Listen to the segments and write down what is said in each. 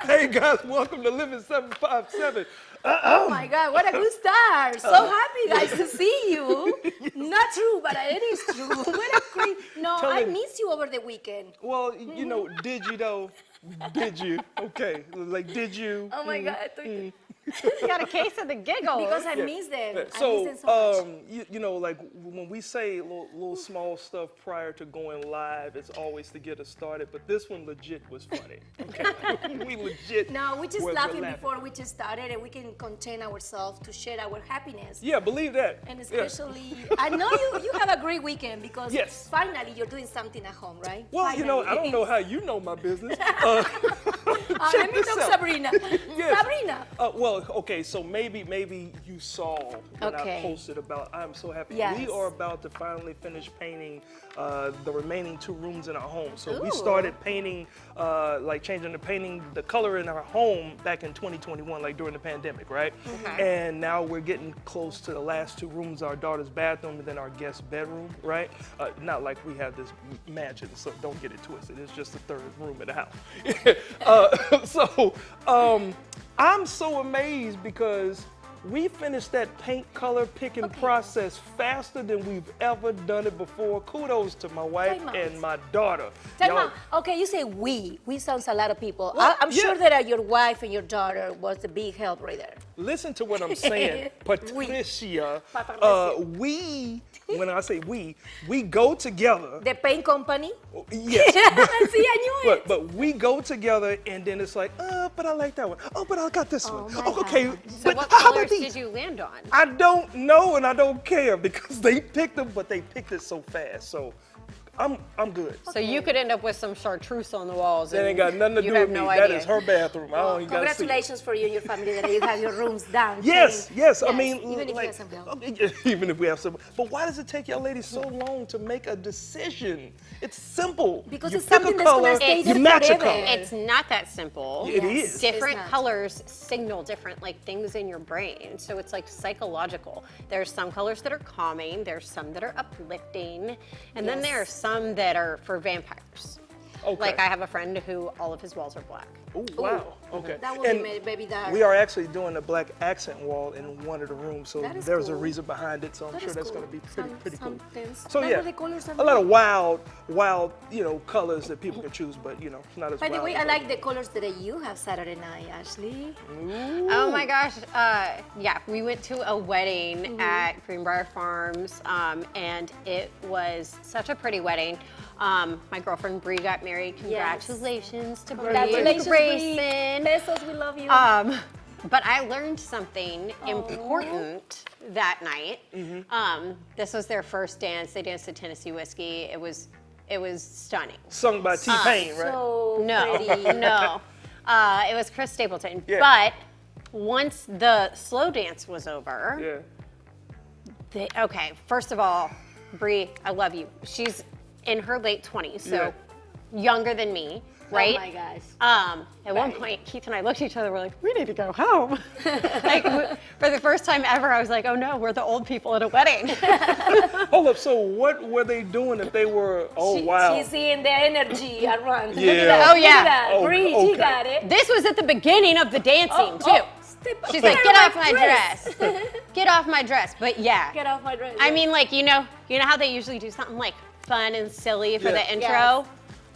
Hey guys, welcome to Living 757. Oh my God, what a good start. So happy, guys, to see you. Not true, but it is true. What a great. No, Tell I me- missed you over the weekend. Well, you know, did you though? Did you? Okay, like did you? Oh my God. I thought You got a case of the giggles. because I miss them. I miss So, them so much. you know, like when we say little small stuff prior to going live, it's always to get us started. But this one legit was funny. Okay, we legit. No, we just were laughing before we just started, and we can contain ourselves to share our happiness. Yeah, believe that. And Yeah. especially, I know you have a great weekend because Yes. finally you're doing something at home, right? Well, you know, I Finally. don't know how you know my business. Let check me this talk out. Sabrina. Yes. Sabrina. Well, okay, so maybe you saw when I Okay. posted about. I'm so happy. Yes. We are about to finally finish painting the remaining 2 rooms in our home. So we Ooh. started painting, like changing the color in our home back in 2021, like during the pandemic, right? And now we're getting close to the last 2 rooms, our daughter's bathroom and then our guest bedroom, right? Not like we have this mansion, so don't get it twisted. It's just the 3rd room in the house. So I'm so amazed because we finished that paint color picking process faster than we've ever done it before. Kudos to my wife Time out. and my daughter. Time Y'all- out. Okay, you say we. We sounds a lot of people. Well, I'm yeah. sure that your wife and your daughter was the big help right there. Listen to what I'm saying, Patricia. Patricia. When I say we go together. The paint company. Yes. See, I knew it. But we go together and then it's like, but I like that one. Oh, but I got this Oh one. my Oh, okay. God. So But what how about colors these? did you land on? I don't know and I don't care because they picked them, but they picked it so fast. So I'm good. So you could end up with some chartreuse on the walls. That and ain't got nothing to you do have with me. no That idea. is her bathroom. I Well, don't even gotta see it. congratulations for you and your family that you have your rooms down. Yes, paint. yes. I mean, even if you like, have some help. even if we have some. But why does it take y'all ladies so long to make a decision? It's simple. Because you it's pick something a that's gonna color, stay you there match a forever. color. It's not that simple. It Yes. is. Different It's not. colors signal different like things in your brain. So it's like psychological. There's some colors that are calming, there's some that are uplifting, and then Yes. there are some that are for vampires. Okay. Like I have a friend who all of his walls are black. Oh, wow. Okay. That would And be baby dark. we are actually doing a black accent wall in one of the rooms, so That is there's a cool. reason behind it. So I'm That sure is that's cool. going to be pretty cool. Something. So Remember yeah, the colors are a lot of nice. wild, colors that people can choose, but not as By the wild way, as I like the colors that you have Saturday night, Ashley. Oh my gosh. Yeah, we went to a wedding Mm-hmm. at Greenbrier Farms, and it was such a pretty wedding. My girlfriend Bree got married. Congratulations to Bree Congratulations, Bree. Grayson. Besos, we love you. But I learned something Oh. important that night. This was their first dance. They danced to Tennessee Whiskey. It was stunning. sung by T-Pain, right? So No, pretty. no. It was Chris Stapleton. Yeah. But once the slow dance was over, Yeah. okay, first of all, Bree, I love you. She's in her late 20s, so younger than me, right? Oh my gosh. At one point, Keith and I looked at each other, we're like, we need to go home. Like, for the first time ever, I was like, oh no, we're the old people at a wedding. Hold up. So what were they doing if they were? Oh wow. She's seeing the energy around. Look Yeah. at that. Oh, Look yeah. at that. Oh, Bree, okay. she got it. This was at the beginning of the dancing, too. She's like, get off my dress. Get off my dress. But yeah. Get off my dress. I mean, like, you know how they usually do something like fun and silly for Yeah. the intro? Yes.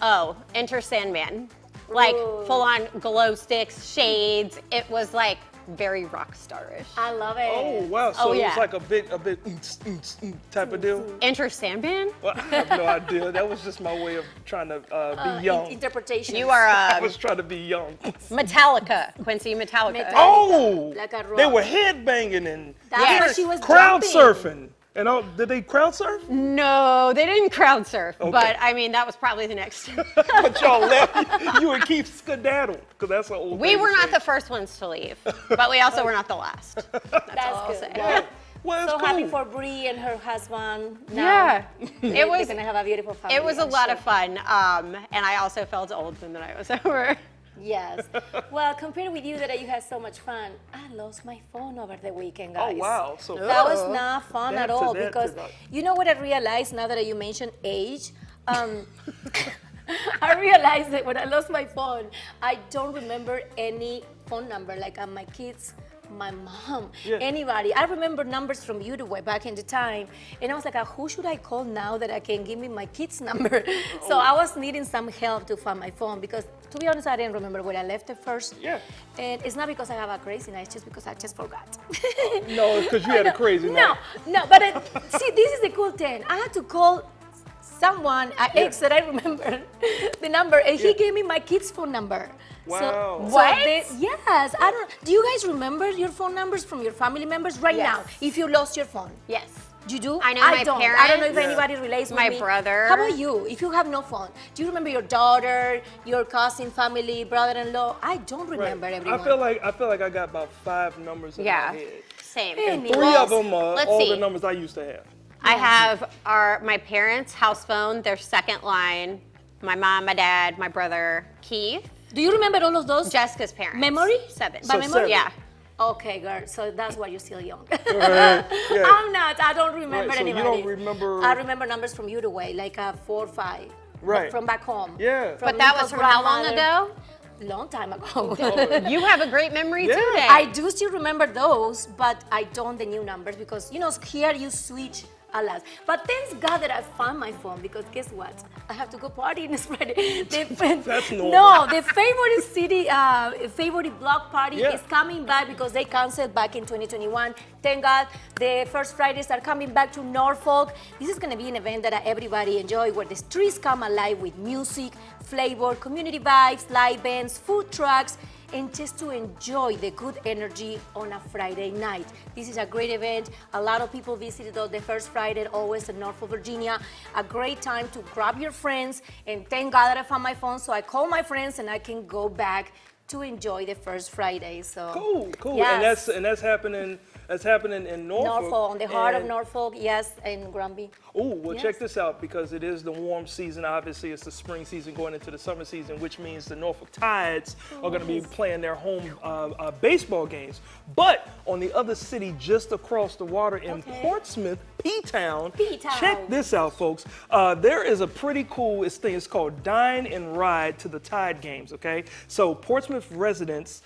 Oh, enter Sandman. Like, Ooh. full on glow sticks, shades. It was like very rock starish. I love it. Oh wow. So it yeah. was like a big type of deal. Enter Sandman? Well, I have no idea. That was just my way of trying to be young. Interpretation. You are I was trying to be young. Metallica, Quincy Metallica. Oh, Like a they rock. were headbanging and That's Yeah. why she was crowd jumping. surfing. And all, did they crowd surf? No, they didn't crowd surf, Okay. but I mean, that was probably the next. But y'all left. You and Keith skedaddled because that's an old. We thing were to not say. the first ones to leave, but we also were not the last. That's all I'll good. say. Well, Well, it's so cool. happy for Bree and her husband. Now Yeah, they're it was. gonna have a beautiful family. It was a I'm lot sure. of fun, and I also felt old when the night was over. Yes. Well, compared with you that you had so much fun, I lost my phone over the weekend, guys. Oh wow. So That was not fun That at to all that because to that. you know what I realized now that you mentioned age? I realized that when I lost my phone, I don't remember any phone number, like my kids, my mom, anybody. I remember numbers from Uruguay back in the time, and I was like, who should I call now that I can give me my kid's number? So I was needing some help to find my phone because, to be honest, I didn't remember where I left it first. Yeah. And it's not because I have a crazy night, it's just because I just forgot. No, it's because you had a crazy night. No, but see, this is the cool thing. I had to call someone, an ex that I remember the number, and he gave me my kid's phone number. Wow. What? Yes, I don't. Do you guys remember your phone numbers from your family members right Yes. now? If you lost your phone, Yes. you do? I know my don't. parents. I don't know if Yeah. anybody relates with My me. brother. How about you? If you have no phone, do you remember your daughter, your cousin, family, brother-in-law? I don't remember everyone. I feel like I got about 5 numbers in Yeah. my head. Same. Any- 3 Well, of them are let's all see. the numbers I used to have. I have my parents' house phone, their second line, my mom, my dad, my brother, Keith, Do you remember all of those? Jessica's parents. Memory? 7. By memory? 7. Yeah. Okay, girl. So that's why you're still young. Yeah. I'm not. I don't remember Right, so you anybody. don't remember- I remember numbers from Uruguay, like 4 or 5. Right. From back home. Yeah. From But that was Nico's from how long grandmother. ago? Long time ago. You have a great memory Yeah. too, Dave. I do still remember those, but I don't the new numbers because here you switch a lot. But thanks God that I found my phone because guess what? I have to go party this Friday. That's normal. No, the favorite city, favorite block party Yeah. is coming back because they canceled back in 2021. Thank God the first Fridays are coming back to Norfolk. This is gonna be an event that everybody enjoy where the streets come alive with music, flavor, community vibes, live bands, food trucks, and just to enjoy the good energy on a Friday night. This is a great event. A lot of people visited the first Friday, always in Norfolk, Virginia. A great time to grab your friends, and thank God that I found my phone, so I call my friends and I can go back to enjoy the first Friday. So Cool. Yes. And that's happening in Norfolk. Norfolk, on the heart of And- Norfolk, yes, in Granby. Oh, well, Yes. check this out because it is the warm season. Obviously, it's the spring season going into the summer season, which means the Norfolk Tides are going to be playing their home baseball games. But on the other city just across the water in Portsmouth, P-Town, P-Town. check this out, folks. There is a pretty cool thing. It's called Dine and Ride to the Tide games, okay? So Portsmouth residents,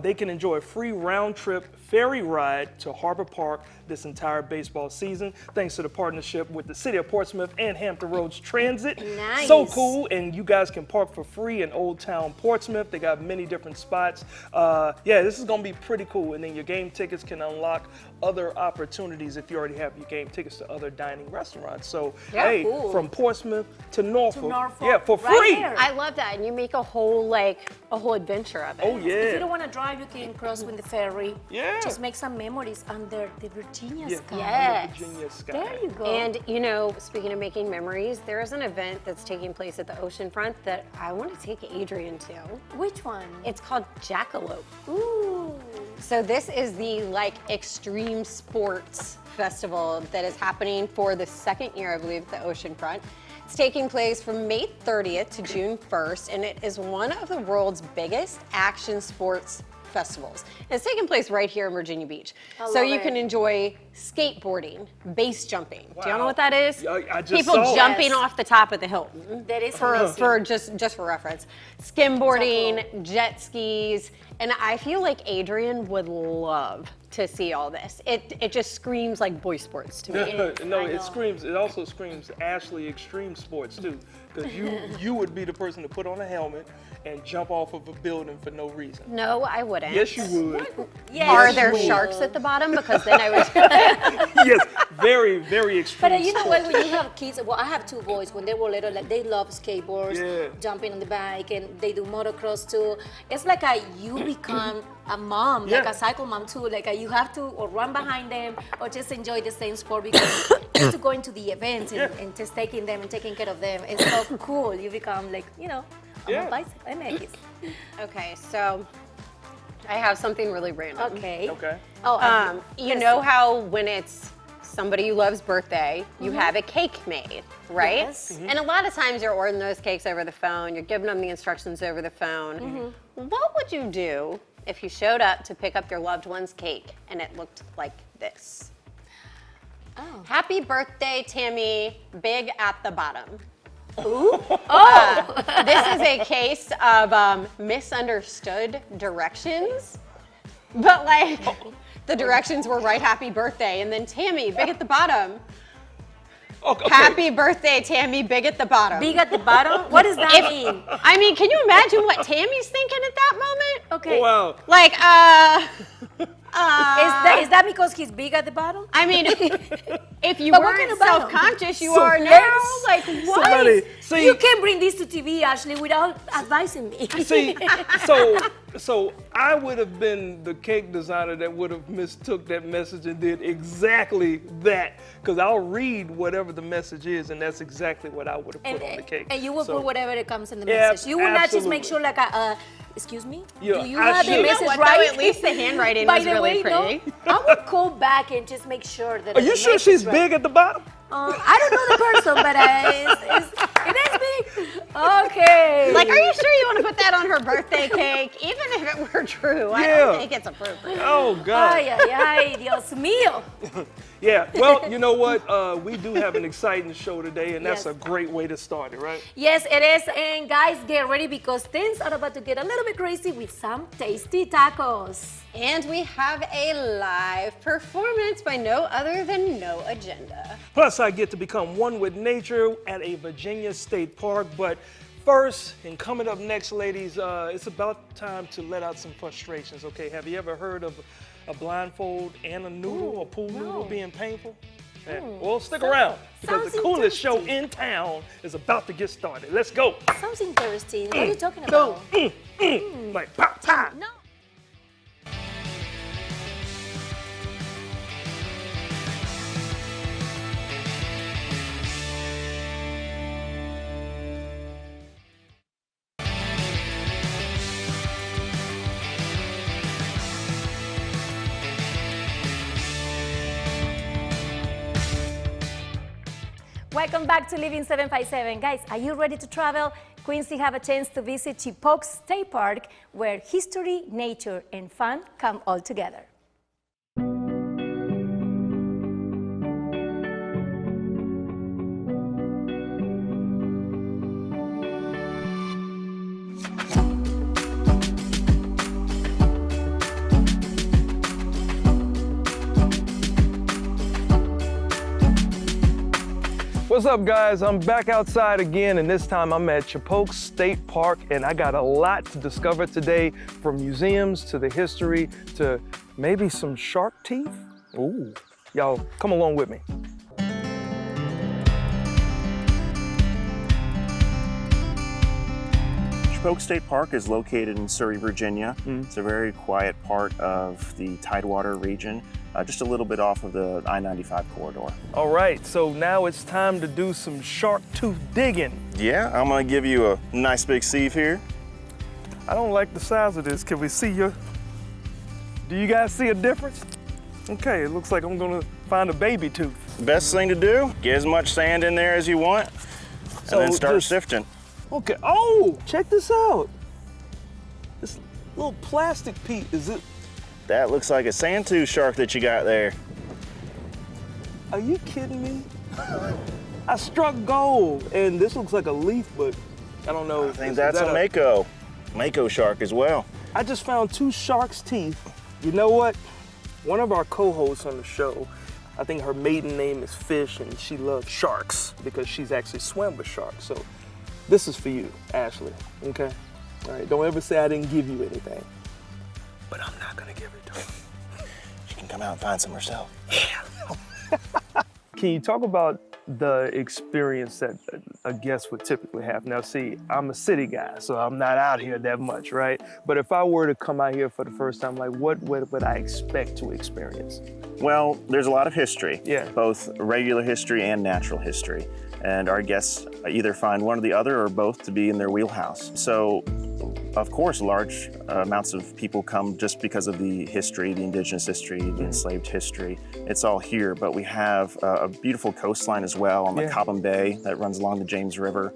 they can enjoy a free round-trip ferry ride to Harbor Park this entire baseball season, thanks to the partnership with the City of Portsmouth and Hampton Roads Transit. Nice. So cool, and you guys can park for free in Old Town Portsmouth. They got many different spots. Yeah, this is gonna be pretty cool, and then your game tickets can unlock other opportunities if you already have your game tickets to other dining restaurants. So, Yeah, hey, cool. from Portsmouth to Norfolk, Norfolk, yeah, for right free. there. I love that, and you make a whole adventure of it. Oh If you yeah. don't want to drive, you can cross with the ferry. Yeah. Just make some memories under the Virginia Yeah, sky. Yes. Virginia sky. There you go. And speaking of making memories, there is an event that's taking place at the oceanfront that I want to take Adrian to. Which one? It's called Jackalope. Ooh. So this is the extreme sports festival that is happening for the second year, I believe, at the oceanfront. It's taking place from May 30th to June 1st, and it is one of the world's biggest action sports festivals. And it's taking place right here in Virginia Beach. So love you it. can enjoy skateboarding, base jumping. Do you know Wow. what that is? I just People saw it. jumping Yes. off the top of the Hilton. That is For amazing. just for reference, skimboarding, jet skis, and I feel like Adrian would love to see all this. It just screams like boy sports to me. No, I know. it also screams Ashley Extreme Sports too, because you would be the person to put on a helmet and jump off of a building for no reason. No, I wouldn't. Yes, you would. Yes. Are there you would. sharks at the bottom? Because then I would. Yes, very, very extreme. But you know sport. what? When you have kids, well, I have 2 boys. When they were little, like they love skateboards, Yeah. jumping on the bike, and they do motocross too. It's like you become a mom, like Yeah. a cycle mom too. Like you have to or run behind them or just enjoy the same sport because just to go into the events and just taking them and taking care of them. It's so cool. You become like, I'm Yeah. a bicycle MX. Okay, so I have something really random. Okay. Okay. Oh, You know how when it's somebody you love's birthday, you have a cake made, right? Yes. And a lot of times you're ordering those cakes over the phone, you're giving them the instructions over the phone. What would you do if you showed up to pick up your loved one's cake and it looked like this? Oh. Happy birthday, Tammy, big at the bottom. This is a case of misunderstood directions, but like the directions were write happy birthday, and then Tammy, big at the bottom. Okay. Happy birthday, Tammy, big at the bottom. Big at the bottom? What does that mean? I mean, can you imagine what Tammy's thinking at that moment? Okay. Wow. Like, Is that because he's big at the bottom? I mean, if you But what weren't kind of bottom? self-conscious, you So are now. let's- Like, what? Somebody, see, You can't bring this to TV, Ashley, without advising me. see, so I would have been the cake designer that would have mistook that message and did exactly that. Because I'll read whatever the message is, and that's exactly what I would have put on the cake. And you will So, put whatever it comes in the Yeah, message. You will not just make absolutely. sure like excuse me? Yeah, Do you I have should. the You know message what, though? right? At least the handwriting By was the really way, no, pretty. I would call back and just make sure that Are the you sure message she's is right. big at the bottom? I don't know the person, but it is big. Okay. Like, are you sure you want to put that on her birthday cake? Even if it were true, I Yeah. don't think it's appropriate. Oh, God. Ay, ay, ay, Dios mío. Yeah, well, you know what? We do have an exciting show today, and that's Yes. a great way to start it, right? Yes, it is. And guys, get ready because things are about to get a little bit crazy with some tasty tacos. And we have a live performance by no other than No Agenda. Plus, I get to become one with nature at a Virginia state park. But first, and coming up next, ladies, it's about time to let out some frustrations, okay? Have you ever heard of a blindfold and a noodle, a pool noodle being painful? Yeah. Well, stick around because sounds the coolest show interesting. in town is about to get started. Let's go. Sounds interesting. What are you talking about? Like, pop, pop. No. Welcome back to Living 757. Guys, are you ready to travel? Quincy have a chance to visit Chipok State Park, where history, nature, and fun come all together. What's up, guys? I'm back outside again, and this time I'm at Chipok State Park, and I got a lot to discover today, from museums to the history to maybe some shark teeth. Ooh, y'all come along with me. Chipok State Park is located in Surrey, Virginia. It's a very quiet part of the Tidewater region, just a little bit off of the I-95 corridor. All right, so now it's time to do some shark tooth digging. Yeah, I'm gonna give you a nice big sieve here. I don't like the size of this. Can we see your... Do you guys see a difference? Okay, it looks like I'm gonna find a baby tooth. Best thing to do, get as much sand in there as you want, and So then start just- sifting. Okay, oh, check this out. This little plastic piece, is it? That looks like a sand tooth shark that you got there. Are you kidding me? I struck gold, and this looks like a leaf, but I don't know. I think that's a Mako shark as well. I just found two shark's teeth. You know what? One of our co-hosts on the show, I think her maiden name is Fish, and she loves sharks because she's actually swam with sharks. So this is for you, Ashley, okay? All right, don't ever say I didn't give you anything, but I'm not gonna give it to her. She can come out and find some herself. Can you talk about the experience that a guest would typically have? Now, see, I'm a city guy, so I'm not out here that much, right? But if I were to come out here for the first time, like, what would I expect to experience? Well, there's a lot of history, Yeah. both regular history and natural history. And our guests either find one or the other or both to be in their wheelhouse. So, of course, large amounts of people come just because of the history, the indigenous history, the enslaved history. It's all here, but we have a beautiful coastline as well on the Yeah. Cobham Bay that runs along the James River.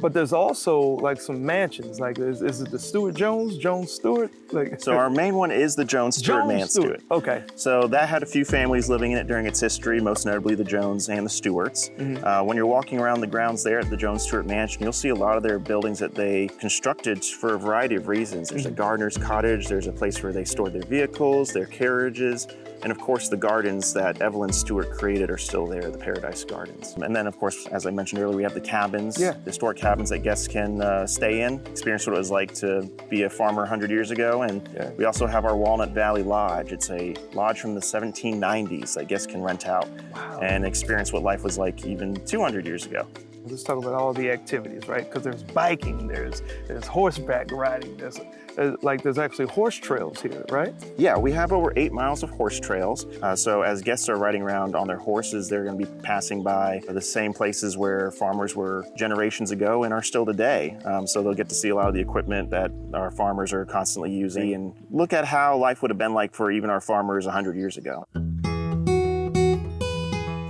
But there's also like some mansions. Like, is it the Stewart Jones, Jones Stewart? Like, So our main one is the Jones Stewart Man Stewart. Okay. So that had a few families living in it during its history, most notably the Jones and the Stewarts. When you're walking around the grounds there at the Jones Stewart Mansion, you'll see a lot of their buildings that they constructed for a variety of reasons. There's a gardener's cottage, there's a place where they stored their vehicles, their carriages, and of course the gardens that Evelyn Stewart created are still there, the Paradise Gardens. And then of course, as I mentioned earlier, we have the cabins, the historic cabins that guests can stay in, experience what it was like to be a farmer 100 years ago. And we also have our Walnut Valley Lodge. It's a lodge from the 1790s that guests can rent out and experience what life was like even 200 years ago. Let's talk about all the activities, right? Because there's biking, there's horseback riding, there's actually horse trails here, right? Yeah, we have over 8 miles of horse trails. So as guests are riding around on their horses, they're going to be passing by the same places where farmers were generations ago and are still today. So they'll get to see a lot of the equipment that our farmers are constantly using and look at how life would have been like for even our farmers 100 years ago.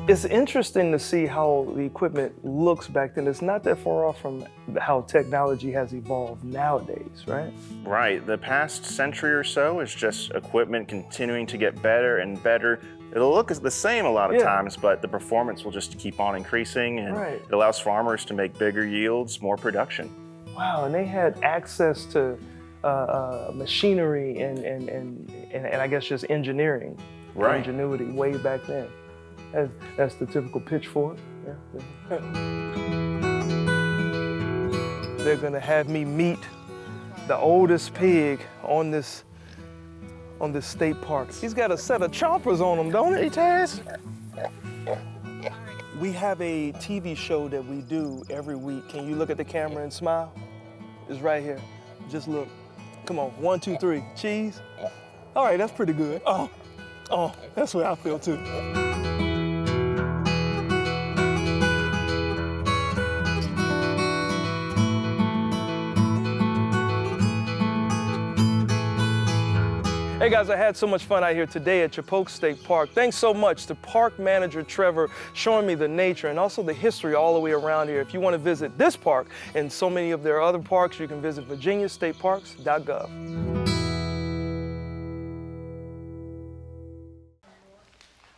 It's interesting to see how the equipment looks back then. It's not that far off from how technology has evolved nowadays, right? Right. The past century or so is just equipment continuing to get better and better. It'll look the same a lot of times, but the performance will just keep on increasing, and it allows farmers to make bigger yields, more production. Wow, and they had access to machinery and I guess just engineering, ingenuity way back then. That's the typical pitchfork. They're gonna have me meet the oldest pig on this state park. He's got a set of chompers on him, don't he, Taz? We have a TV show that we do every week. Can you look at the camera and smile? It's right here. Just look. Come on, 1, 2, 3. Cheese. All right, that's pretty good. Oh, that's what I feel too. Hey guys, I had so much fun out here today at Chapok State Park. Thanks so much to Park Manager Trevor showing me the nature and also the history all the way around here. If you want to visit this park and so many of their other parks, you can visit virginiastateparks.gov.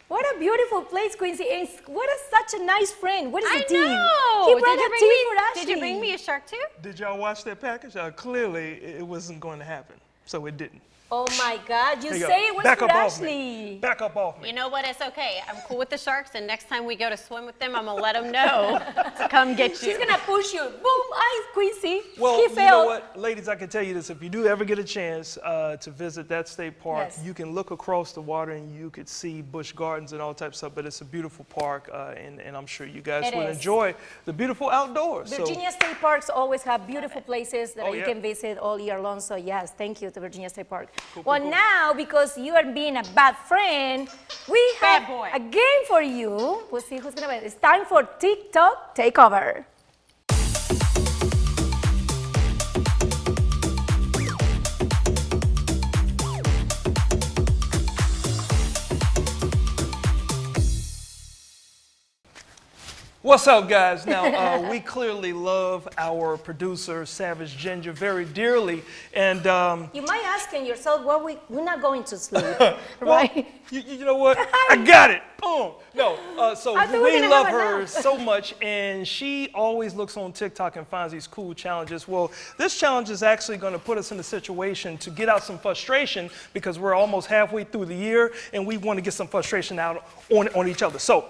What a beautiful place, Quincy. And such a nice friend. What is the tea? I know. He brought a tea for Ashley. Did you bring me a shark too? Did y'all watch that package? Clearly, it wasn't going to happen, so it didn't. Oh my God, you There you say go. it was Back for up off Ashley. me. Back up off me. You know what? It's okay. I'm cool with the sharks, and next time we go to swim with them, I'm gonna let them know to come get you. She's gonna push you. Boom, eyes, Quincy. Well, He you failed. know what, ladies, I can tell you this. If you do ever get a chance to visit that state park, you can look across the water and you could see Busch Gardens and all types of stuff, but it's a beautiful park, and I'm sure you guys will enjoy the beautiful outdoors. Virginia State Parks always have beautiful places that you yeah. can visit all year long. So yes, thank you to Virginia State Park. Cool, Well, cool. now, because you are being a bad friend, we have a game for you. We'll see who's gonna win. It's time for TikTok Takeover. What's up, guys? Now, we clearly love our producer, Savage Ginger, very dearly. And You might ask yourself, well, we're not going to sleep, right? you know what? I got it. So I thought we were we gonna love have a her nap. so much, and she always looks on TikTok and finds these cool challenges. Well, this challenge is actually going to put us in a situation to get out some frustration because we're almost halfway through the year, and we want to get some frustration out on each other. So.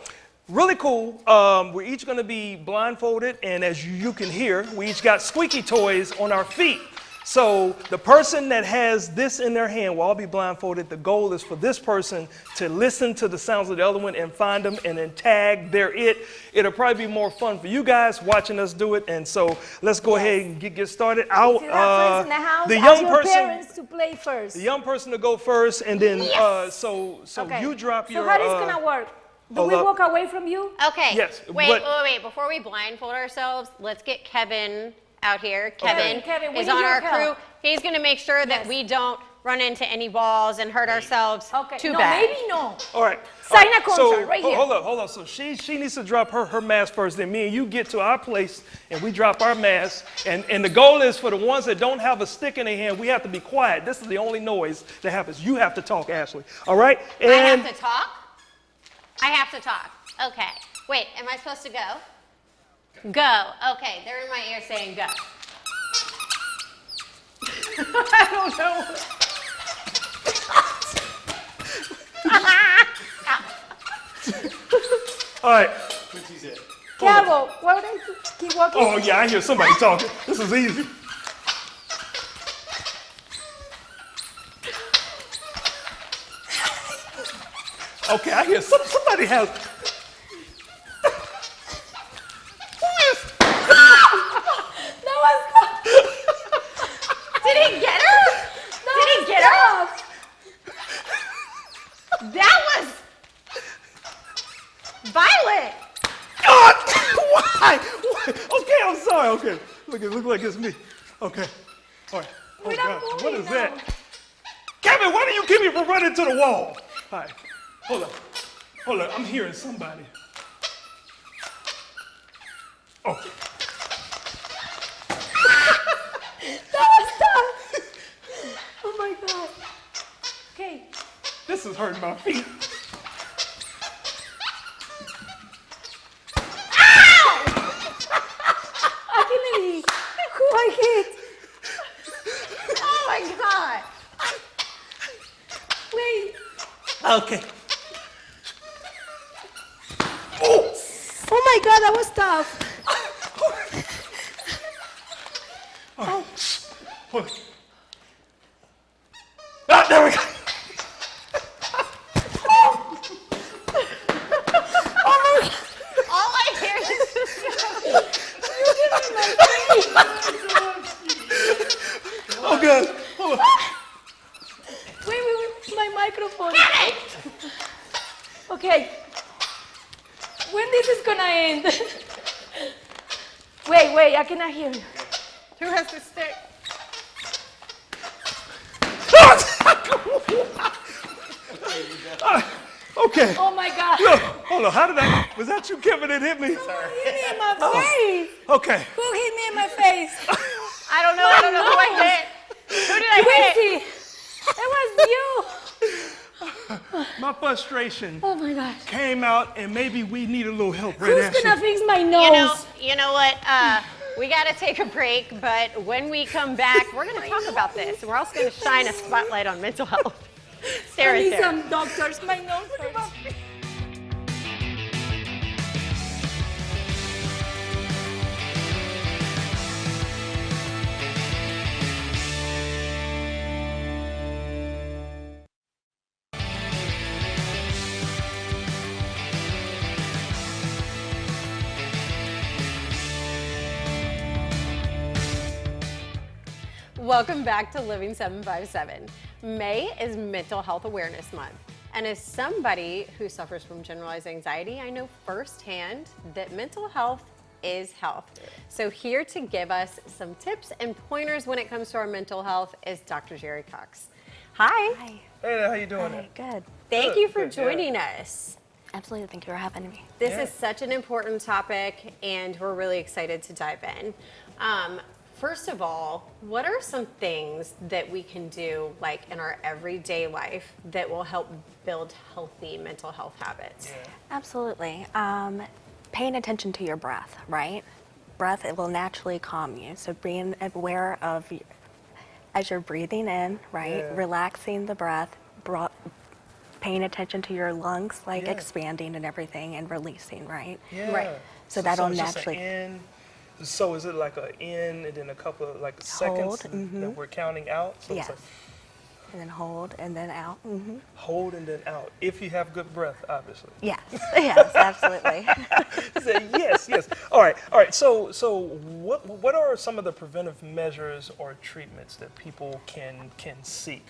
Really cool. We're each going to be blindfolded, and as you can hear, we each got squeaky toys on our feet. So the person that has this in their hand will all be blindfolded. The goal is for this person to listen to the sounds of the other one and find them and then tag their it. It'll probably be more fun for you guys watching us do it. And so let's go ahead and get started. If you have friends in the house, the ask young your person, parents to play first. the young person to go first, and then so you drop your. So how is it gonna work? Do we walk away from you? Okay. Yes, Wait. Before we blindfold ourselves, let's get Kevin out here. Kevin we is need on your our help. crew. He's going to make sure that we don't run into any walls and hurt ourselves too bad. Maybe no. All right. Sign a contract right here. Hold up. So she needs to drop her mask first, then me and you get to our place and we drop our mask. And the goal is for the ones that don't have a stick in their hand, we have to be quiet. This is the only noise that happens. You have to talk, Ashley. All right? I have to talk? I have to talk. Okay. Wait, am I supposed to go? Go. Okay, they're in my ear saying go. I don't know. All right. Cabo, why would I keep walking? Oh, yeah, I hear somebody talking. This is easy. Okay, I hear somebody has. That was Did he get her? Did he get her? That was violent. God, why? Okay, I'm sorry. Okay, look like it's me. Okay, all right. Oh We're not God, what moving is now. that? Kevin, why do you keep me from running to the wall? All right, hold up. I'm hearing somebody. Oh, That was tough. Oh my God. Okay. this is hurting my feet. Actually, who I hit? Oh my God. Wait. Okay. Oh, Oh my God, that was tough. hold on. Ah, there we go. All I hear is Oh God. Hold on. Wait, my microphone. Okay. When this is gonna end? Wait, I cannot hear you. who has the stick? Okay. Oh my God. Look, hold on. How did was that you, Kevin, that hit me? Sorry. Hit me in my face. Okay. Who hit me in my face? I don't know who I hit. Who did I hit? Quincy. It was you. My frustration Oh my gosh. came out, and maybe we need a little help, right, Who's Ashley? gonna fix my nose? You know what? We got to take a break, but when we come back, we're going to talk about this. We're also going to shine a spotlight on mental health. Stay I right need there. some doctors. My nose hurts. Welcome back to Living 757. May is Mental Health Awareness Month. And as somebody who suffers from generalized anxiety, I know firsthand that mental health is health. So here to give us some tips and pointers when it comes to our mental health is Dr. Jerry Cox. Hi. Hi. Hey there, how you doing? Hi, good. Thank Good, you for good, yeah. joining us. Absolutely, thank you for having me. This Yeah. is such an important topic, and we're really excited to dive in. First of all, what are some things that we can do, like in our everyday life, that will help build healthy mental health habits? Absolutely. Paying attention to your breath, right? Breath, it will naturally calm you. So being aware of, as you're breathing in, right? Yeah. Relaxing the breath, paying attention to your lungs, like Yeah. expanding and everything, and releasing, right? Yeah. Right. So that'll it's just an naturally- in. So is it like an in and then a couple of like seconds Hold, that we're counting out? So Yes. it's like And then hold, and then out. hold and then out. If you have good breath, obviously. Yes, yes, absolutely. Say yes, yes. All right. So what are some of the preventive measures or treatments that people can seek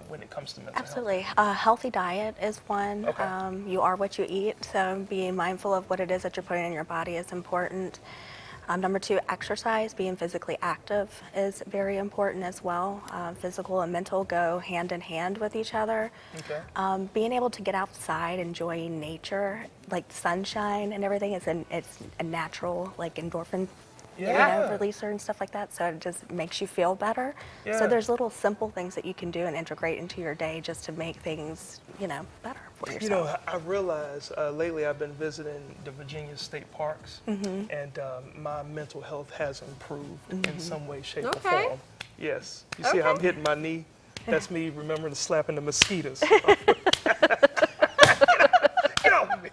when it comes to mental Absolutely. A healthy diet is one. Okay. You are what you eat, so being mindful of what it is that you're putting in your body is important. Number 2, exercise, being physically active is very important as well. Physical and mental go hand in hand with each other. Okay. Being able to get outside, enjoying nature, like sunshine and everything, it's a natural like endorphin Yeah. releaser and stuff like that. So it just makes you feel better. Yeah. So there's little simple things that you can do and integrate into your day just to make things, better for yourself. You know, I realize lately I've been visiting the Virginia State Parks, and my mental health has improved in some way, shape, Okay. or form. Yes. You see how I'm hitting my knee? That's me remembering to slapping the mosquitoes. Get off me.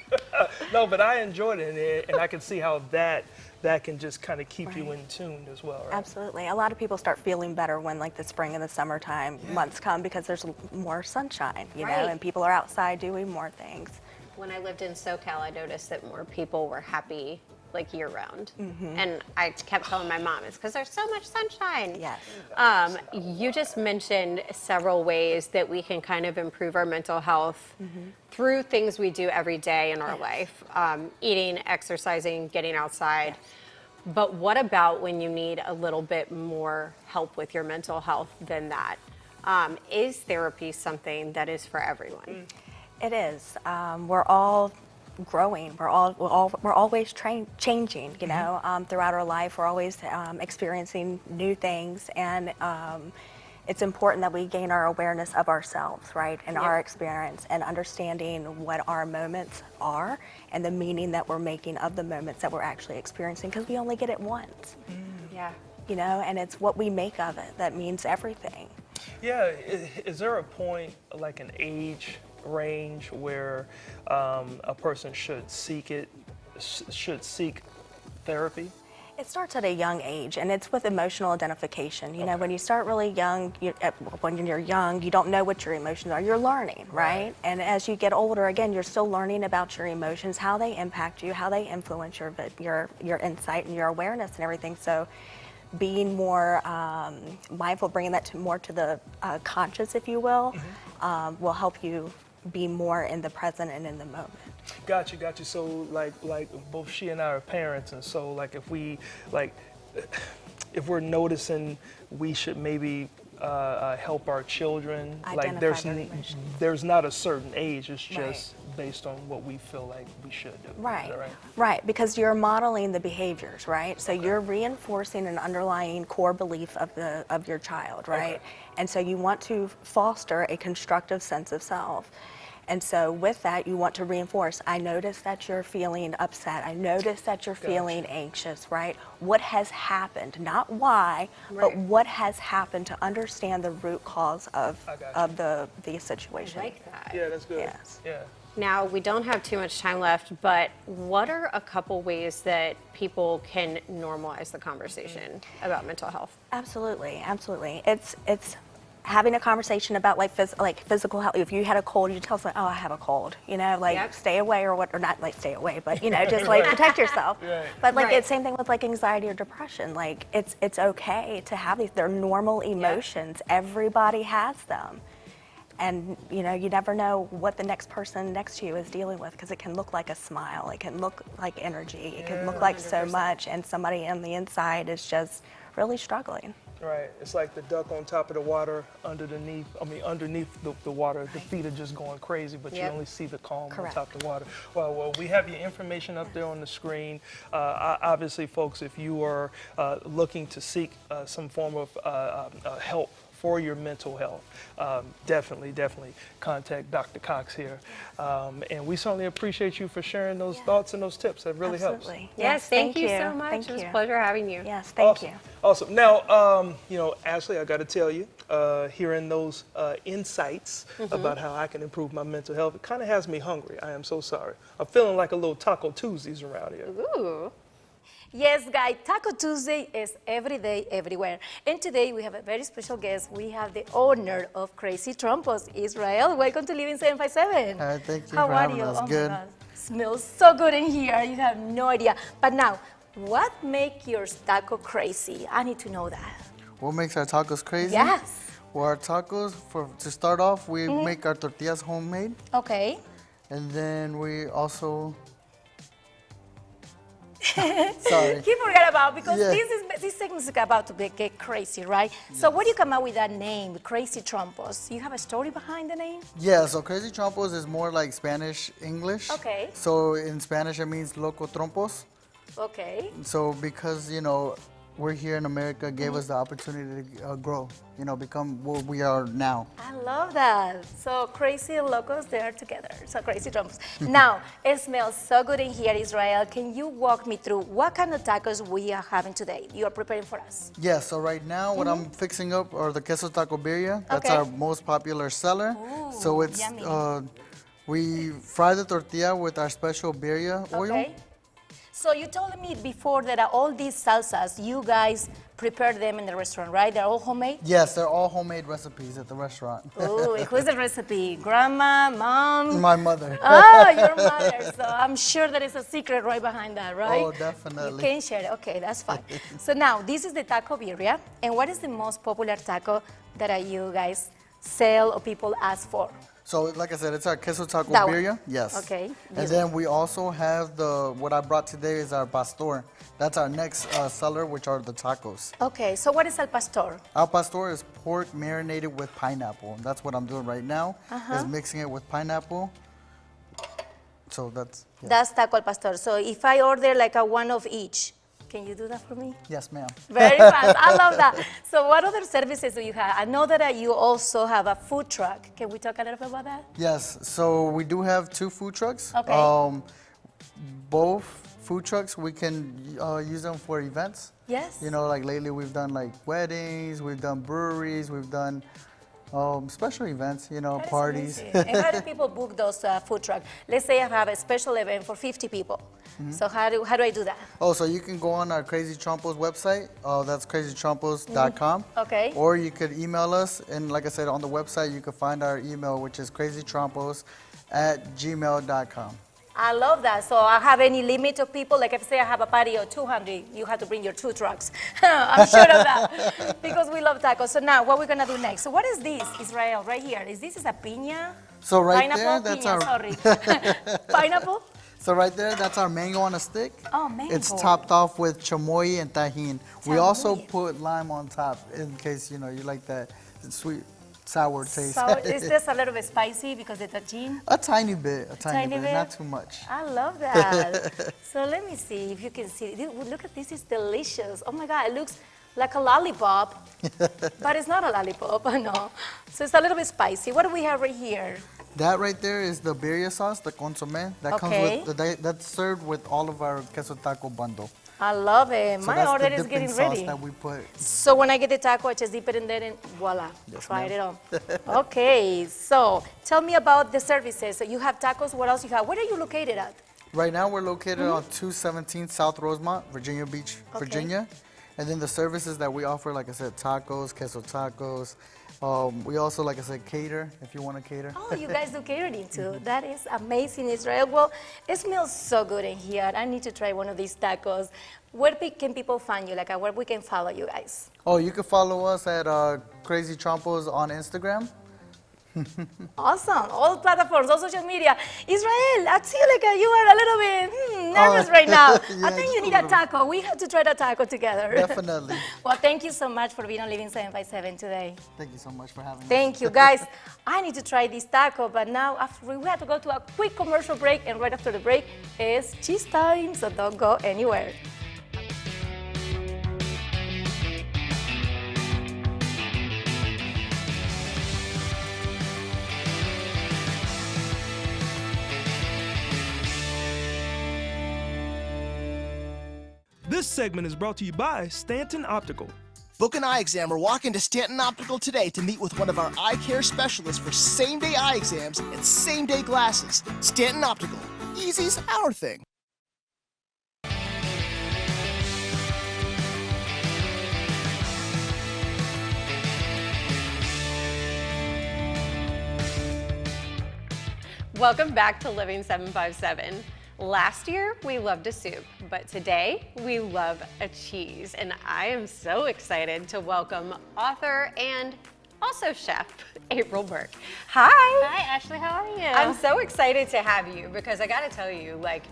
No, but I enjoyed it, and I can see how that can just kind of keep you Right. in tune as well, right? Absolutely. A lot of people start feeling better when like the spring and the summertime months come because there's more sunshine, Right. and people are outside doing more things. When I lived in SoCal, I noticed that more people were happy like year round. And I kept telling my mom, it's because there's so much sunshine. Yes. You just mentioned several ways that we can kind of improve our mental health through things we do every day in our life, eating, exercising, getting outside. But what about when you need a little bit more help with your mental health than that? Is therapy something that is for everyone? It is. We're all growing. We're always changing. Throughout our life, we're always experiencing new things, and it's important that we gain our awareness of ourselves, right, and our experience, and understanding what our moments are and the meaning that we're making of the moments that we're actually experiencing, because we only get it once. Yeah. And it's what we make of it that means everything. Yeah, is there a point, like an age range, where a person should seek therapy? It starts at a young age, and it's with emotional identification. When you start really young, when you're young, you don't know what your emotions are. You're learning, right? And as you get older, again, you're still learning about your emotions, how they impact you, how they influence your insight and your awareness and everything. So being more mindful, bringing that more to the conscious, if you will help you be more in the present and in the moment. Got you. So like both she and I are parents, and so like if we're noticing we should maybe help our children, like Identify their emotions. there's not a certain age. It's Right. just based on what we feel like we should do. Is Right. that right? Right, because you're modeling the behaviors, right? So you're reinforcing an underlying core belief of your child, right? And so you want to foster a constructive sense of self. And so with that, you want to reinforce, I notice that you're feeling upset. I notice that you're feeling anxious, right? What has happened? Not why, but what has happened, to understand the root cause of the situation. I like that. Yeah, that's good. Yes. Yeah. Now, we don't have too much time left, but what are a couple ways that people can normalize the conversation about mental health? Absolutely. It's having a conversation about like physical health. If you had a cold, you tell someone, "Oh, I have a cold." Stay away, or not like stay away, but just like protect yourself. Right. But like Right. it's same thing with like anxiety or depression. Like it's okay to have these. They're normal emotions. Everybody has them. And you never know what the next person next to you is dealing with, because it can look like a smile, it can look like energy, it can look like so much, and somebody on the inside is just really struggling. Right. It's like the duck on top of the water, underneath the water, the feet are just going crazy, but you Yep. only see the calm Correct. on top of the water. Well, we have your information up there on the screen. Obviously, folks, if you are looking to seek some form of help for your mental health, definitely contact Dr. Cox here. And we certainly appreciate you for sharing those thoughts and those tips. That really helps. Absolutely. Yes, thank you so much. Thank It was a you. pleasure having you. Yes, thank you. Awesome. Now, Ashley, I got to tell you, hearing those insights about how I can improve my mental health, it kind of has me hungry. I am so sorry. I'm feeling like a little Taco Tuesdays around here. Ooh. Yes, guys, Taco Tuesday is every day, everywhere. And today we have a very special guest. We have the owner of Crazy Trompos, Israel. Welcome to Living 757. Thank you How for are having you? us. Oh Good. my God. Smells so good in here. You have no idea. But now, what makes your taco crazy? I need to know that. What makes our tacos crazy? Yes. Well, our tacos, to start off, we make our tortillas homemade, Okay. and then we also Sorry. He forgot about because Yeah. this segment is about to get crazy, right? So where do you come up with that name, Crazy Trompos? You have a story behind the name? Yeah, so Crazy Trompos is more like Spanish English. Okay. So in Spanish it means Loco Trompos. Okay. So because, we're here in America, gave us the opportunity to grow, become what we are now. I love that. So Crazy and Locos, they are together. So Crazy Trompos. Now, it smells so good in here, Israel. Can you walk me through what kind of tacos we are having today? You are preparing for us. Yeah, so right now what I'm fixing up are the queso taco birria. That's Okay. our most popular seller. So it's yummy. we fry the tortilla with our special birria oil. Okay. So you told me before that all these salsas, you guys prepare them in the restaurant, right? They're all homemade? Yes, they're all homemade recipes at the restaurant. Oh, who's the recipe? Grandma, mom? My mother. Oh, your mother. So I'm sure there is a secret right behind that, right? Oh, definitely. You can share it. Okay, that's fine. So now, this is the taco birria. And what is the most popular taco that you guys sell or people ask for? So, like I said, it's our queso taco That one. birria. Yes. Okay, And then we also have what I brought today is our pastor. That's our next seller, which are the tacos. Okay, so what is al pastor? Al pastor is pork marinated with pineapple. That's what I'm doing right now. Is mixing it with pineapple. So that's That's taco al pastor. So if I order like a one of each, can you do that for me? yes, ma'am. Very fast. I love that. So what other services do you have? I know that you also have a food truck. Can we talk a little bit about that? Yes. So we do have 2 food trucks. Okay. Both food trucks we can use them for events. Yes. Like lately we've done like weddings, we've done breweries, we've done special events, That is parties. amazing. And how do people book those food trucks? Let's say I have a special event for 50 people. So how do I do that? Oh, so you can go on our Crazy Trompos website. That's crazytrompos.com. Okay. Or you could email us. And like I said, on the website, you can find our email, which is crazytrompos@gmail.com. I love that. So I have any limit of people? Like if say I have a party of 200, you have to bring your 2 trucks. I'm sure of that because we love tacos. So now what we're gonna do next? So what is this, Israel, right here? Is this a piña? So right Pineapple? there, that's Piña, our sorry. Pineapple? So right there, that's our mango on a stick. Oh, mango. It's topped off with chamoy and tajin. We also Chamoy. put lime on top in case you like that sweet, sour taste. So is this a little bit spicy because of the tajin? A tiny bit, Tiny bit? not too much. I love that. So let me see if you can see. Look at this, it's delicious. Oh my God, it looks like a lollipop, but it's not a lollipop, no. So it's a little bit spicy. What do we have right here? That right there is the birria sauce, the consomme. That Okay. comes with that's served with all of our queso taco bundle. I love it. So My that's order the is dipping getting sauce ready. that we put. So when I get the taco, I just dip it in there and voila, Yes, try ma'am. it on. Okay, so tell me about the services. So you have tacos, what else you have? Where are you located at? Right now we're located on 217 South Rosemont, Virginia Beach, Virginia. And then the services that we offer, like I said, tacos, queso tacos. We also, like I said, cater if you want to cater. Oh, you guys do catering too. That is amazing, Israel. Well, it smells so good in here. I need to try one of these tacos. Where can people find you? Like where we can follow you guys? Oh, you can follow us at Crazy Trompos on Instagram. Awesome. All platforms, all social media. Israel, I feel like you are a little bit nervous right now. Yeah, I think you just need a a taco. We have to try the taco together. Definitely. Well, thank you so much for being on Living 757 today. Thank you so much for having us. Thank you, guys. I need to try this taco, but now we have to go to a quick commercial break, and right after the break is cheese time, so don't go anywhere. This segment is brought to you by Stanton Optical. Book an eye exam or walk into Stanton Optical today to meet with one of our eye care specialists for same-day eye exams and same-day glasses. Stanton Optical. Easy's our thing. Welcome back to Living 757. Last year, we loved a soup, but today we love a cheese. And I am so excited to welcome author and also chef, April Burke. Hi. Hi, Ashley, how are you? I'm so excited to have you because I gotta tell you, like,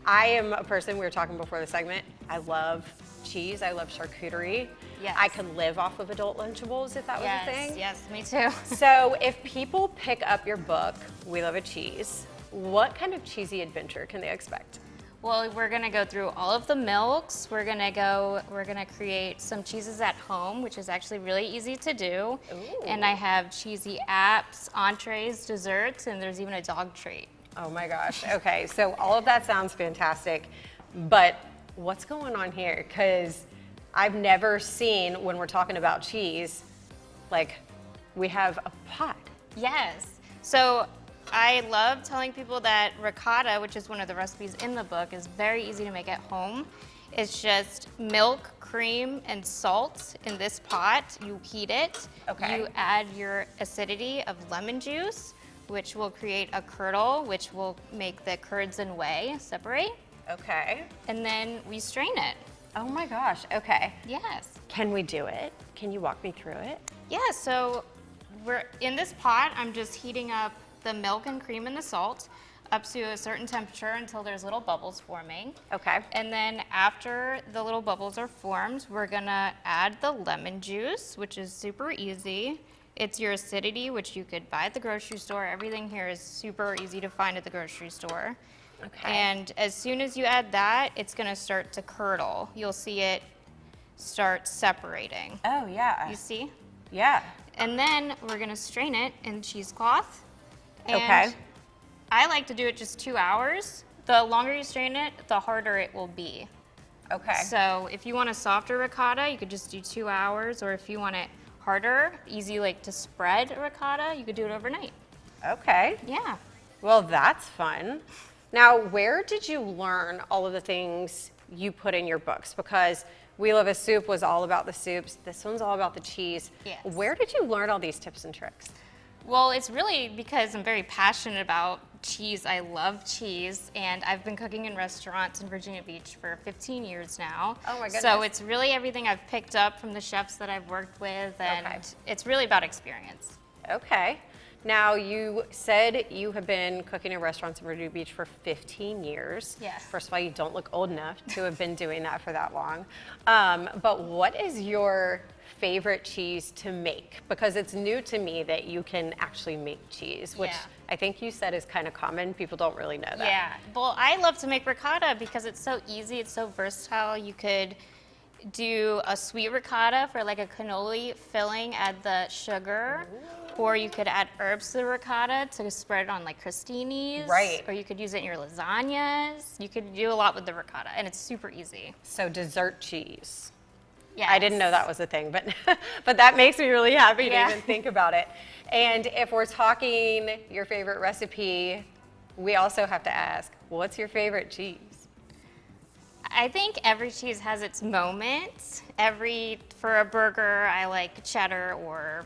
I am a person, we were talking before the segment, I love cheese, I love charcuterie. Yes. I could live off of adult Lunchables if that was a thing. Yes, me too. So if people pick up your book, We Love a Cheese, what kind of cheesy adventure can they expect? Well, we're gonna go through all of the milks. We're gonna create some cheeses at home, which is actually really easy to do. Ooh. And I have cheesy apps, entrees, desserts, and there's even a dog treat. Oh my gosh. Okay, so all of that sounds fantastic, but what's going on here? Because I've never seen, when we're talking about cheese, like we have a pot. Yes. So I love telling people that ricotta, which is one of the recipes in the book, is very easy to make at home. It's just milk, cream, and salt in this pot. You heat it. Okay. You add your acidity of lemon juice, which will create a curdle, which will make the curds and whey separate. Okay. And then we strain it. Oh my gosh, okay. Yes. Can we do it? Can you walk me through it? Yeah, so we're in this pot, I'm just heating up the milk and cream and the salt up to a certain temperature until there's little bubbles forming. Okay. And then after the little bubbles are formed, we're gonna add the lemon juice, which is super easy. It's your acidity, which you could buy at the grocery store. Everything here is super easy to find at the grocery store. Okay. And as soon as you add that, it's gonna start to curdle. You'll see it start separating. Oh yeah. You see? Yeah. And then we're gonna strain it in cheesecloth. And Okay. I like to do it just 2 hours. The longer you strain it, the harder it will be. Okay. So if you want a softer ricotta, you could just do 2 hours, or if you want it harder, easy like to spread a ricotta, you could do it overnight. Okay. Yeah. Well, that's fun. Now, where did you learn all of the things you put in your books? Because We Love a Soup was all about the soups. This one's all about the cheese. Yes. Where did you learn all these tips and tricks? Well, it's really because I'm very passionate about cheese. I love cheese, and I've been cooking in restaurants in Virginia Beach for 15 years now. Oh my So goodness. it's really everything I've picked up from the chefs that I've worked with, and Okay. it's really about experience. Okay. Now, you said you have been cooking in restaurants in Virginia Beach for 15 years. Yes. First of all, you don't look old enough to have been doing that for that long. But what is your favorite cheese to make? Because it's new to me that you can actually make cheese, which Yeah. I think you said is kind of common. People don't really know that. Yeah, well, I love to make ricotta because it's so easy, it's so versatile. You could do a sweet ricotta for like a cannoli filling, add the sugar, or you could add herbs to the ricotta to spread it on like crostinis. Right. Or you could use it in your lasagnas. You could do a lot with the ricotta, and it's super easy. So dessert cheese. Yeah. I didn't know that was a thing, but but that makes me really happy Yeah. to even think about it. And if we're talking your favorite recipe, we also have to ask, what's your favorite cheese? I think every cheese has its moment. For a burger, I like cheddar, or,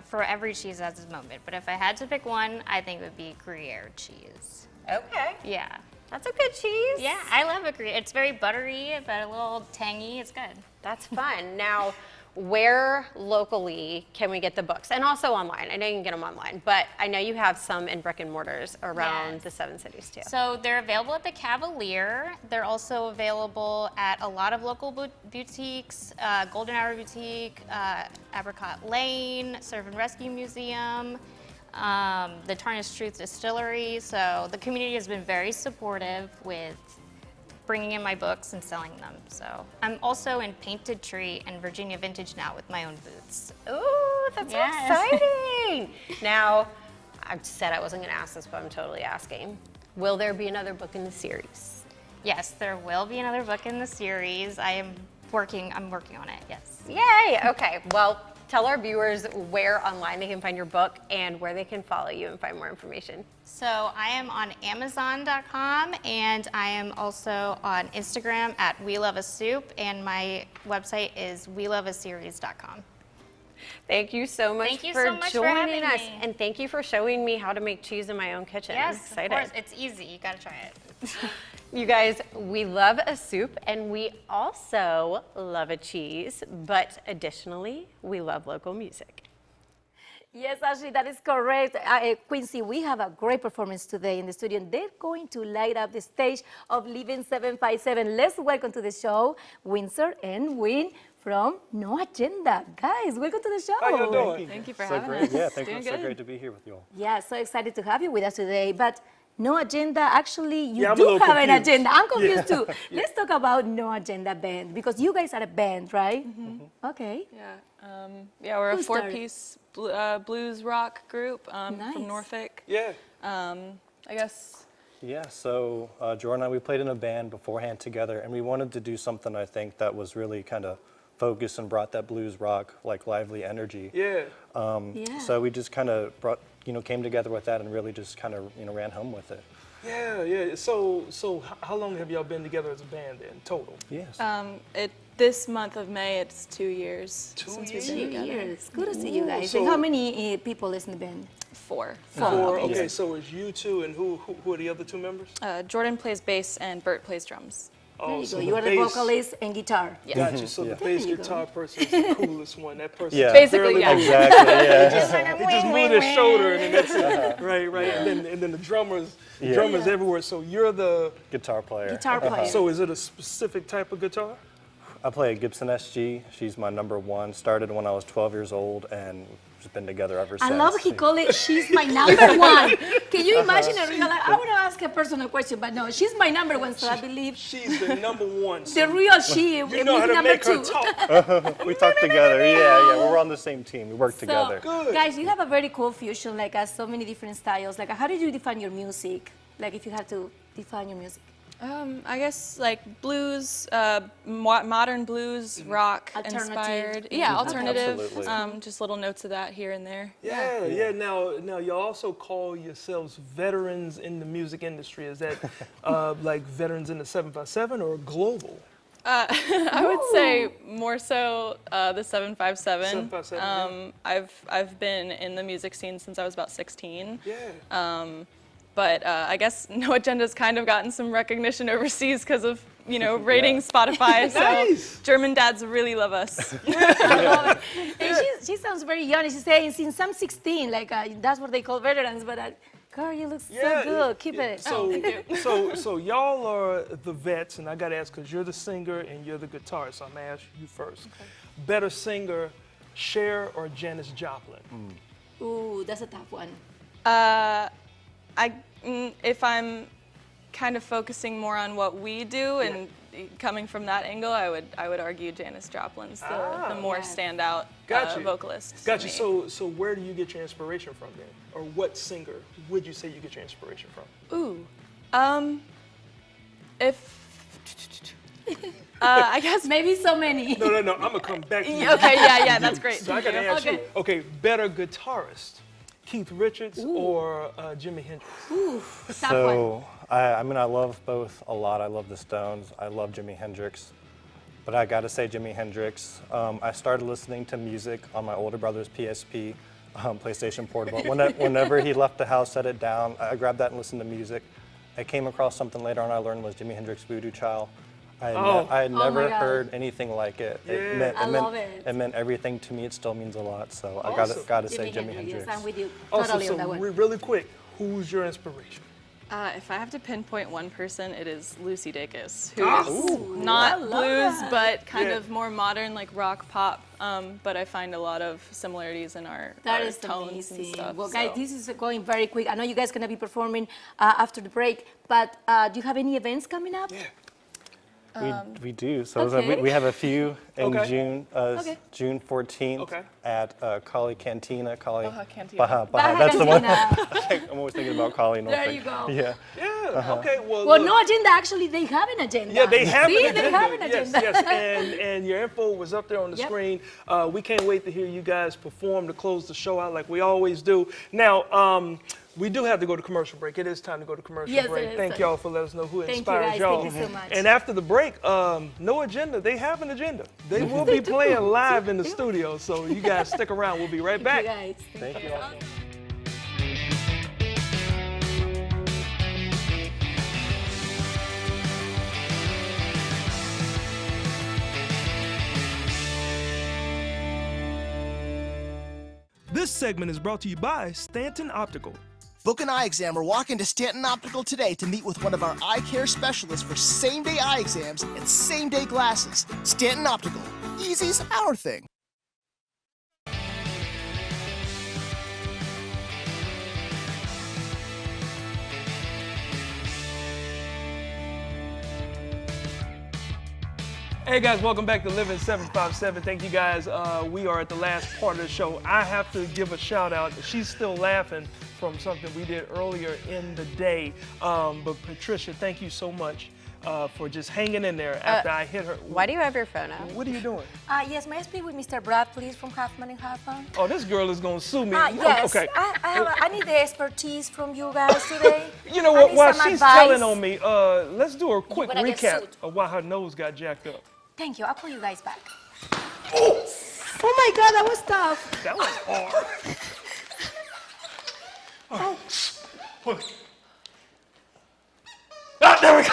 for every cheese has its moment. But if I had to pick one, I think it would be Gruyere cheese. Okay. Yeah. That's a good cheese. Yeah, I love a Gruyere. It's very buttery, but a little tangy. It's good. That's fun. Now, where locally can we get the books? And also online. I know you can get them online, but I know you have some in brick and mortars around Yes. the 7 cities too. So they're available at the Cavalier. They're also available at a lot of local boutiques, Golden Hour Boutique, Apricot Lane, Serve and Rescue Museum, the Tarnished Truth Distillery. So the community has been very supportive with bringing in my books and selling them. So I'm also in Painted Tree and Virginia Vintage now with my own booths. Ooh, that's so Yes. exciting. Now, I said I wasn't going to ask this, but I'm totally asking. Will there be another book in the series? Yes, there will be another book in the series. I'm working on it, yes. Yay! Okay, well, tell our viewers where online they can find your book and where they can follow you and find more information. So I am on Amazon.com, and I am also on Instagram at We Love a Soup, and my website is WeLoveASeries.com. Thank you so much Thank you for so much for joining having us. me. And thank you for showing me how to make cheese in my own kitchen. I'm Yes, excited. of course. It's easy. You gotta try it. You guys, we love a soup and we also love a cheese, but additionally, we love local music. Yes, Ashley, that is correct. Quincy, we have a great performance today in the studio, and they're going to light up the stage of Living 757. Let's welcome to the show Windsor and Win from No Agenda. Guys, welcome to the show. How you doing? Thank you for So having great. us. Yeah, thank you. Doing So good. great to be here with you all. Yeah, so excited to have you with us today. But No Agenda, actually, you Yeah, I'm a do little have an confused. agenda. I'm confused too. Let's talk about No Agenda Band, because you guys are a band, right? Okay. Yeah, we're a Who started? four-piece blues rock group Nice. from Norfolk. Yeah. I guess. Yeah, so Jordan and I, we played in a band beforehand together, and we wanted to do something, I think, that was really kind of focused and brought that blues rock, like lively energy. Yeah. Yeah. So we just kind of brought, came together with that and really just kind of, ran home with it. Yeah, yeah. So how long have y'all been together as a band in total? Yes. This month of May, it's 2 years 2 since years? we've been 2 together. years. Good to see you guys. So- and how many people is in the band? 4. Four. Okay. Okay, so it's you two, and who are the other 2 members? Jordan plays bass and Bert plays drums. There you so go. the You are the bass- vocalist and guitar. Gotcha. So Yeah. the bass There you guitar person is the coolest one. That person Yeah. Basically, yeah. Exactly, yeah. he just moved his shoulder and then that's it. Right. And then the drummers everywhere. So you're the Guitar player. Guitar player. so is it a specific type of guitar? I play a Gibson SG. She's my number one. Started when I was 12 years old, and we've been together ever I since. love he called it, she's my number one. Can you imagine a real life? I want to ask a personal question, but no, she's my number one, so I believe She's the number one. the So real she you will know how be to number make her 2. talk. We talk together. Yeah. We're on the same team. We work So, together. Good. guys, you have a very cool fusion, like so many different styles. Like, how did you define your music? Like, if you had to define your music. I guess like blues, modern blues, rock Alternative. inspired. Yeah, alternative. Absolutely. Just little notes of that here and there. Yeah. Now you also call yourselves veterans in the music industry. Is that like veterans in the 757 or global? I would say more so the 757. 757, I've been in the music scene since I was about 16. Yeah. But I guess No Agenda's kind of gotten some recognition overseas because of, rating Spotify. Nice. So German dads really love us. I love it. And she sounds very young. She's saying since I'm 16, like that's what they call veterans. But girl, you look so good. Keep it. So y'all are the vets, and I gotta ask because you're the singer and you're the guitarist. So I'm gonna ask you first. Okay. Better singer, Cher or Janis Joplin? Ooh, that's a tough one. If I'm kind of focusing more on what we do and coming from that angle, I would argue Janis Joplin's the more standout vocalist. Gotcha. me. So where do you get your inspiration from then, or what singer would you say you get your inspiration from? Ooh, I guess Maybe so many. No. I'm gonna come back to you. Okay, yeah, that's great. So I gotta ask you. Okay. Okay, better guitarist, Keith Richards or Jimi Hendrix? Tough one. So, I love both a lot. I love the Stones. I love Jimi Hendrix. But I gotta say Jimi Hendrix. I started listening to music on my older brother's PSP, PlayStation Portable. Whenever he left the house, set it down, I grabbed that and listened to music. I came across something later on I learned was Jimi Hendrix Voodoo Child. I had my never God. heard anything like it. I love it. It meant everything to me. It still means a lot. So I Awesome. gotta say Jimi Hendrix. Yes, I'm with you. Awesome. Totally on that So one. really quick, who's your inspiration? If I have to pinpoint one person, it is Lucy Dacus, Ah, who is I not love blues, that. but kind Yeah. of more modern, like rock pop. But I find a lot of similarities in our That is tones and amazing. stuff. Well, guys, so. this is going very quick. I know you guys are going to be performing after the break, but do you have any events coming up? Yeah. We do. So Okay. we have a few in Okay. June, Okay. June 14th Okay. at Kali Cantina. Baja Cantina. Baja, Baja that's the one. Cantina. I'm always thinking about Kali. There you go. Yeah. Yeah. Okay. Well. Well, look. no agenda. Actually, they have an agenda. Yeah, they have See, an agenda. they have an agenda. Yes. And your info was up there on the Yep. screen. We can't wait to hear you guys perform to close the show out like we always do. Now, we do have to go to commercial break. It is time to go to commercial Yes, it break. is. Thank y'all for letting us know who Thank you, inspires guys. y'all. Thank you so much. And after the break, No Agenda, they have an agenda. They will be playing live in the studio. So you guys stick around. We'll be right back. Thank you, guys. Thank you all. This segment is brought to you by Stanton Optical. Book an eye exam or walk into Stanton Optical today to meet with one of our eye care specialists for same-day eye exams and same-day glasses. Stanton Optical. Easy's our thing. Hey guys, welcome back to Living 757. Thank you guys. We are at the last part of the show. I have to give a shout out. She's still laughing from something we did earlier in the day. But Patricia, thank you so much for just hanging in there after I hit her. Why do you have your phone out? What are you doing? Yes, may I speak with Mr. Brad, please, from Huffman & Huffman? Oh, this girl is gonna sue me. Yes. Okay. I need the expertise from you guys today. You know I what? need While some she's advice. telling on me, let's do a quick gonna get recap sued. of why her nose got jacked up. Thank you. I'll call you guys back. Oh, Oh my God, that was tough. that was hard. Oh. Ah, there we go.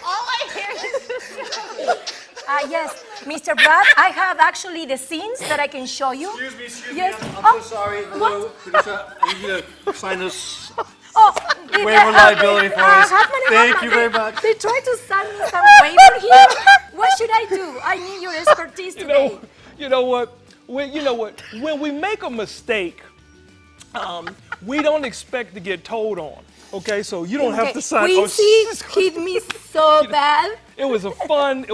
All I hear is Yes, Mr. Brad, I have actually the scenes that I can show you. Excuse Yes. me, I'm Oh, so sorry. Hello, Patricia. I need you to sign this Oh, waiver liability for us. Huffman & Thank Huffman, you very much. They tried to sign me some waiver here. What should I do? I need your expertise today. You know what? When we make a mistake, we don't expect to get told on. Okay, so you don't have to sign. Quincy hit me so bad. It was a fun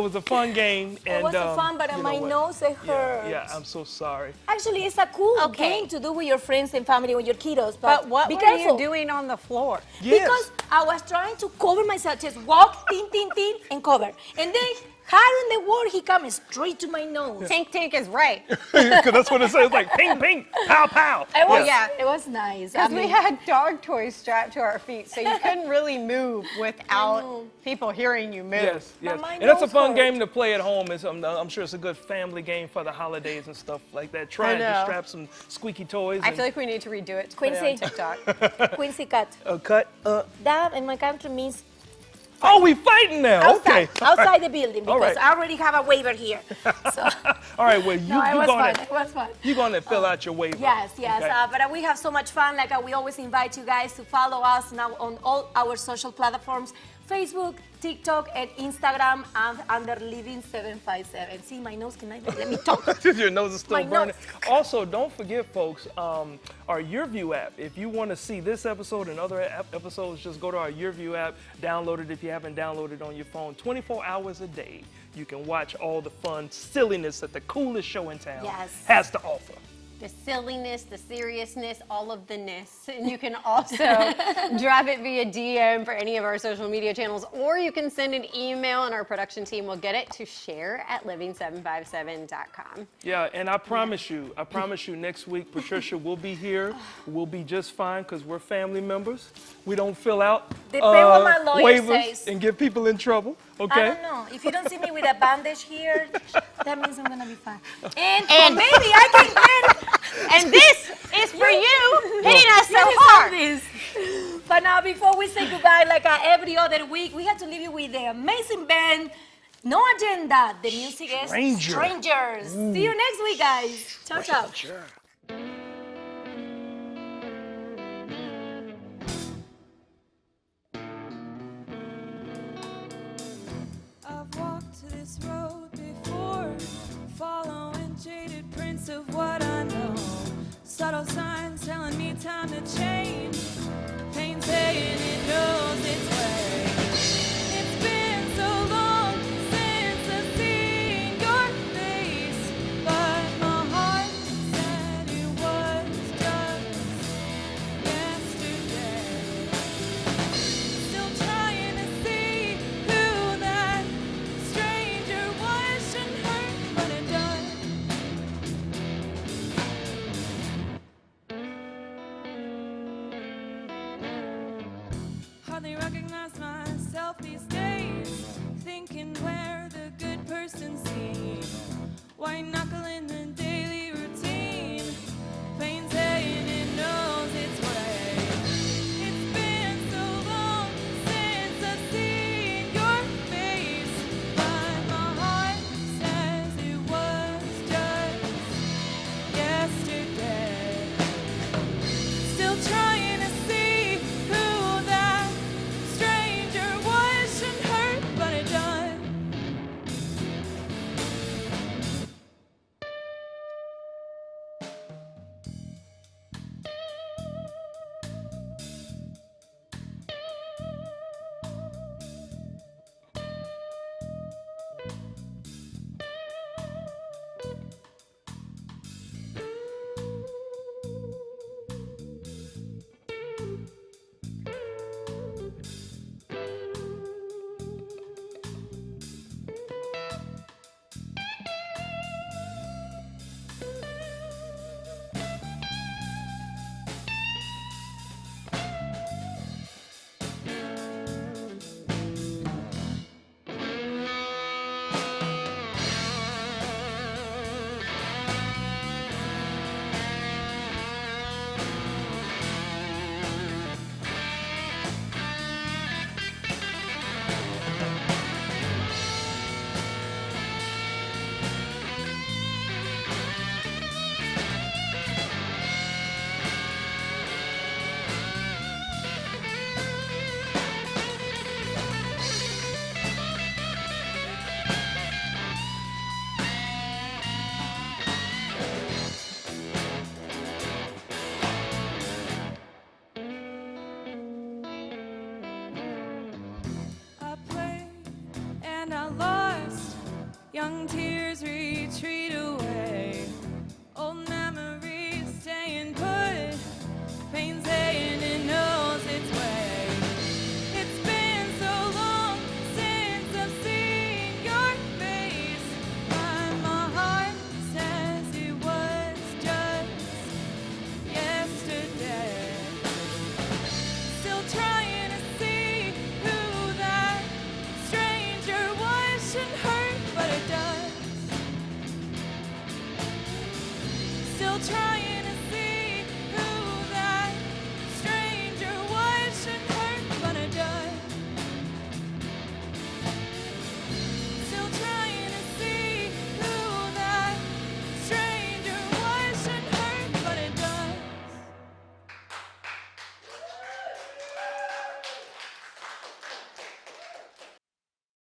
game, and It was fun, but you know my what? nose it hurts. Yeah, I'm so sorry. Actually, it's a cool game to do with your friends and family with your kiddos. But what be were careful. you doing on the floor? Yes. Because I was trying to cover myself, just walk, tin, tin, tin, and cover. And then, higher in the word, he comes straight to my nose. Tink Tink is right. Because that's what it says, like ping, ping, pow, pow. It was, Yeah. it was nice. Because we had dog toys strapped to our feet, so you couldn't really move without people hearing you move. Yes, yes. my And that's a nose fun hurt. game to play at home. I'm sure it's a good family game for the holidays and stuff like that. Try and know. just strap some squeaky toys. I and feel like we need to redo it to put it on Quincy. TikTok. Quincy cut. cut. That in my country means Oh, we fighting now. outside, Okay. outside the building, All because right. I already have a waiver here. So, All right. Well, no, it was fun. It you're was fun. gonna fill out your waiver. Yes, yes. Okay. But we have so much fun. Like we always invite you guys to follow us now on all our social platforms: Facebook, TikTok, and Instagram, and under Living 757. See, my nose can let me talk. Your nose is still My nose. burning. Also, don't forget, folks, our YourView app. If you want to see this episode and other episodes, just go to our YourView app, download it if you haven't downloaded it on your phone. 24 hours a day, you can watch all the fun silliness that the coolest show in town Yes. has to offer. The silliness, the seriousness, all of the ness. And you can also drop it via DM for any of our social media channels, or you can send an email and our production team will get it to share@living757.com. Yeah, and I promise you, next week, Patricia will be here. We'll be just fine because we're family members. We don't fill out Depend what my lawyer waivers says. and get people in trouble, okay? I don't know. If you don't see me with a bandage here, that means I'm gonna be fine. And maybe I can get. And this is for you hitting us so Let me hard. solve this. But now, before we say goodbye, like every other week, we have to leave you with the amazing band, No Agenda. The music is Stranger. Strangers. See you next week, guys. Ciao, ciao. Sure. I've walked this road before, following jaded prints of what I know. Subtle signs telling me time to change. Pain saying it knows its way. It's been so long since I've seen your face, but my heart said it was just yesterday. Still trying to see who that stranger was. Shouldn't hurt, but it does. Hardly recognize myself these days. Thinking where the good person seen. White knuckle in the daily routine. Pain saying it knows its way. It's been so long since I've seen your face, but my heart still trying.